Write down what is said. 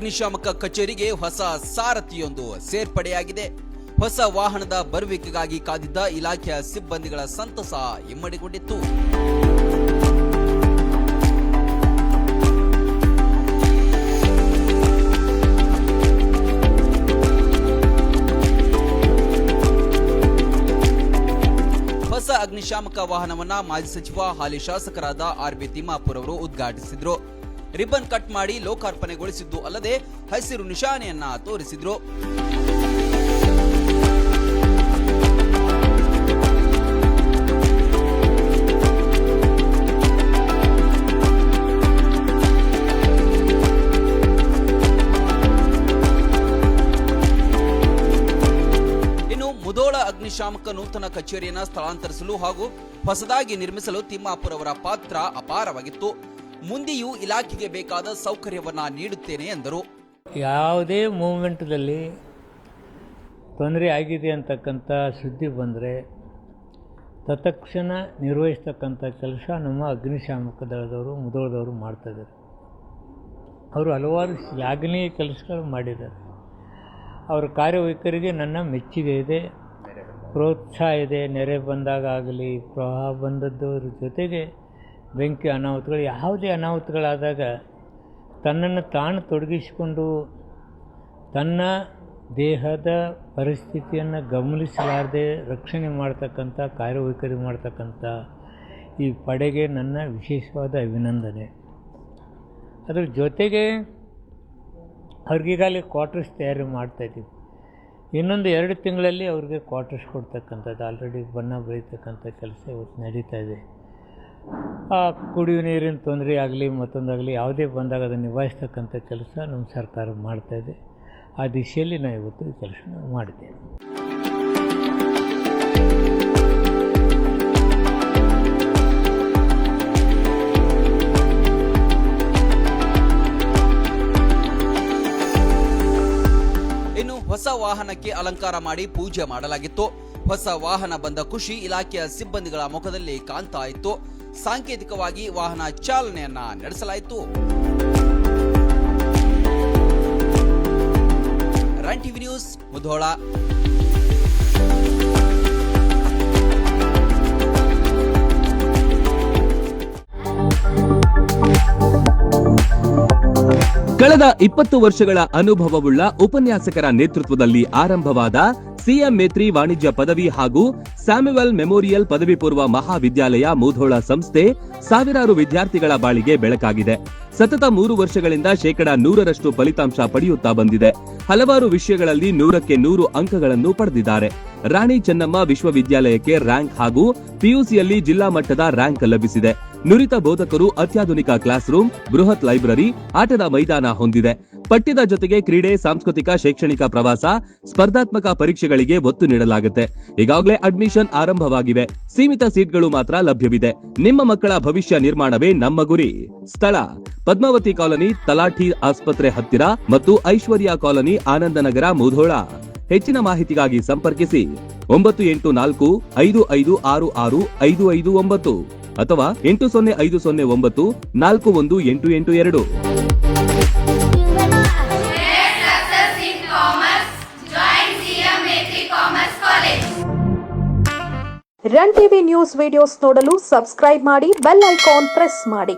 ಅಗ್ನಿಶಾಮಕ ಕಚೇರಿಗೆ ಹೊಸ ಸಾರಥಿಯೊಂದು ಸೇರ್ಪಡೆಯಾಗಿದೆ. ಹೊಸ ವಾಹನದ ಬರುವಿಕೆಗಾಗಿ ಕಾದಿದ್ದ ಇಲಾಖೆಯ ಸಿಬ್ಬಂದಿಗಳ ಸಂತಸ ಇಮ್ಮಡಿಗೊಂಡಿತ್ತು. ಹೊಸ ಅಗ್ನಿಶಾಮಕ ವಾಹನವನ್ನ ಮಾಜಿ ಸಚಿವ ಹಾಲಿ ಶಾಸಕರಾದ ಆರ್.ಬಿ. ತಿಮ್ಮಾಪುರ್ ಅವರು ಉದ್ಘಾಟಿಸಿದ್ರು. ರಿಬ್ಬನ್ ಕಟ್ ಮಾಡಿ ಲೋಕಾರ್ಪಣೆಗೊಳಿಸಿದ್ದು ಅಲ್ಲದೆ ಹಸಿರು ನಿಶಾನೆಯನ್ನ ತೋರಿಸಿದ್ರು. ಮುಧೋಳ ಅಗ್ನಿಶಾಮಕ ನೂತನ ಕಚೇರಿಯನ್ನು ಸ್ಥಳಾಂತರಿಸಲು ಹಾಗೂ ಹೊಸದಾಗಿ ನಿರ್ಮಿಸಲು ತಿಮ್ಮಾಪುರ್ ಅವರ ಪಾತ್ರ ಅಪಾರವಾಗಿತ್ತು. ಮುಂದೆಯೂ ಇಲಾಖೆಗೆ ಬೇಕಾದ ಸೌಕರ್ಯವನ್ನ ನೀಡುತ್ತೇನೆ ಎಂದರು. ಯಾವುದೇ ಮೂವ್ಮೆಂಟ್ದಲ್ಲಿ ತೊಂದರೆ ಆಗಿದೆ ಅಂತಕ್ಕಂಥ ಸುದ್ದಿ ಬಂದರೆ ತತ್ಕ್ಷಣ ನಿರ್ವಹಿಸ್ತಕ್ಕಂಥ ಕೆಲಸ ನಮ್ಮ ಅಗ್ನಿಶಾಮಕ ದಳದವರು ಮುಧೋಳದವರು ಮಾಡ್ತಾಯಿದ್ದಾರೆ. ಅವರು ಹಲವಾರು ಶ್ಲಾಘನೀಯ ಕೆಲಸಗಳು ಮಾಡಿದ್ದಾರೆ. ಅವರ ಕಾರ್ಯವೈಖರಿಗೆ ನನ್ನ ಮೆಚ್ಚುಗೆ ಇದೆ, ಪ್ರೋತ್ಸಾಹ ಇದೆ. ನೆರೆ ಬಂದಾಗ ಆಗಲಿ, ಪ್ರವಾಹ ಬಂದದ್ದರ ಜೊತೆಗೆ ಬೆಂಕಿ ಅನಾಹುತಗಳು, ಯಾವುದೇ ಅನಾಹುತಗಳಾದಾಗ ತನ್ನನ್ನು ತಾನು ತೊಡಗಿಸಿಕೊಂಡು ತನ್ನ ದೇಹದ ಪರಿಸ್ಥಿತಿಯನ್ನು ಗಮನಿಸಲಾರದೆ ರಕ್ಷಣೆ ಮಾಡ್ತಕ್ಕಂಥ ಕಾರ್ಯವೈಖರಿ ಮಾಡ್ತಕ್ಕಂಥ ಈ ಪಡೆಗೆ ನನ್ನ ವಿಶೇಷವಾದ ಅಭಿನಂದನೆ. ಅದರ ಜೊತೆಗೆ ಅವ್ರಿಗೀಗಾಗಲೇ ಕ್ವಾರ್ಟರ್ಸ್ ತಯಾರಿ ಮಾಡ್ತಾಯಿದ್ದೀವಿ. ಇನ್ನೊಂದು 2 ತಿಂಗಳಲ್ಲಿ ಅವ್ರಿಗೆ ಕ್ವಾರ್ಟರ್ಸ್ ಕೊಡ್ತಕ್ಕಂಥದ್ದು ಆಲ್ರೆಡಿ ಬಣ್ಣ ಬಳಿತಕ್ಕಂಥ ಕೆಲಸ ಇವತ್ತು ನಡೀತಾ ಇದೆ. ಕುಡಿಯುವ ನೀರಿನ ತೊಂದರೆ ಆಗಲಿ ಮತ್ತೊಂದಾಗಲಿ ಯಾವುದೇ ಬಂದಾಗ ಅದನ್ನು ನಿಭಾಯಿಸ್ತಕ್ಕಂಥ ಕೆಲಸ ನಮ್ಮ ಸರ್ಕಾರ ಮಾಡ್ತಾಯಿದೆ. ಆ ದಿಶೆಯಲ್ಲಿ ನಾವು ಇವತ್ತು ಈ ಕೆಲಸ ಮಾಡಿದ್ದೇವೆ. ಹೊಸ ವಾಹನಕ್ಕೆ ಅಲಂಕಾರ ಮಾಡಿ ಪೂಜೆ ಮಾಡಲಾಗಿತ್ತು. ಹೊಸ ವಾಹನ ಬಂದ ಖುಷಿ ಇಲಾಖೆಯ ಸಿಬ್ಬಂದಿಗಳ ಮುಖದಲ್ಲಿ ಕಾಣ್ತಾ ಇತ್ತು. ಸಾಂಕೇತಿಕವಾಗಿ ವಾಹನ ಚಾಲನೆಯನ್ನ ನಡೆಸಲಾಯಿತು. Run TV news, Mudhol. ಕಳೆದ 20 ವರ್ಷಗಳ ಅನುಭವವುಳ್ಳ ಉಪನ್ಯಾಸಕರ ನೇತೃತ್ವದಲ್ಲಿ ಆರಂಭವಾದ ಸಿಎಂ ಮೇತ್ರಿ ವಾಣಿಜ್ಯ ಪದವಿ ಹಾಗೂ ಸ್ಯಾಮ್ಯುವೆಲ್ ಮೆಮೋರಿಯಲ್ ಪದವಿ ಪೂರ್ವ ಮಹಾವಿದ್ಯಾಲಯ ಮುಧೋಳ ಸಂಸ್ಥೆ ಸಾವಿರಾರು ವಿದ್ಯಾರ್ಥಿಗಳ ಬಾಳಿಗೆ ಬೆಳಕಾಗಿದೆ. ಸತತ 3 ವರ್ಷಗಳಿಂದ 100% ಫಲಿತಾಂಶ ಪಡೆಯುತ್ತಾ ಬಂದಿದೆ. ಹಲವಾರು ವಿಷಯಗಳಲ್ಲಿ 100ಕ್ಕೆ 100 ಅಂಕಗಳನ್ನು ಪಡೆದಿದ್ದಾರೆ. ರಾಣಿ ಚೆನ್ನಮ್ಮ ವಿಶ್ವವಿದ್ಯಾಲಯಕ್ಕೆ ರ್ಯಾಂಕ್ ಹಾಗೂ ಪಿಯುಸಿಯಲ್ಲಿ ಜಿಲ್ಲಾ ಮಟ್ಟದ ರ್ಯಾಂಕ್ ಲಭಿಸಿದೆ. ನುರಿತ ಬೋಧಕರು, ಅತ್ಯಾಧುನಿಕ ಕ್ಲಾಸ್ ರೂಮ್, ಬೃಹತ್ ಲೈಬ್ರರಿ, ಆಟದ ಮೈದಾನ ಹೊಂದಿದೆ. ಪಠ್ಯದ ಜೊತೆಗೆ ಕ್ರೀಡೆ, ಸಾಂಸ್ಕೃತಿಕ, ಶೈಕ್ಷಣಿಕ ಪ್ರವಾಸ, ಸ್ಪರ್ಧಾತ್ಮಕ ಪರೀಕ್ಷೆಗಳಿಗೆ ಒತ್ತು ನೀಡಲಾಗುತ್ತೆ. ಈಗಾಗಲೇ ಅಡ್ಮಿಷನ್ ಆರಂಭವಾಗಿವೆ. ಸೀಮಿತ ಸೀಟ್ಗಳು ಮಾತ್ರ ಲಭ್ಯವಿದೆ. ನಿಮ್ಮ ಮಕ್ಕಳ ಭವಿಷ್ಯ ನಿರ್ಮಾಣವೇ ನಮ್ಮ ಗುರಿ. ಸ್ಥಳ: ಪದ್ಮಾವತಿ ಕಾಲೋನಿ, ತಲಾಠಿ ಆಸ್ಪತ್ರೆ ಹತ್ತಿರ ಮತ್ತು ಐಶ್ವರ್ಯ ಕಾಲೋನಿ, ಆನಂದನಗರ, ಮುಧೋಳ. ಹೆಚ್ಚಿನ ಮಾಹಿತಿಗಾಗಿ ಸಂಪರ್ಕಿಸಿ 9845566559 ಅಥವಾ 8050941882. ರನ್ ಟಿವಿ ನ್ಯೂಸ್ ವಿಡಿಯೋಸ್ ನೋಡಲು ಸಬ್ಸ್ಕ್ರೈಬ್ ಮಾಡಿ, ಬೆಲ್ ಐಕಾನ್ ಪ್ರೆಸ್ ಮಾಡಿ.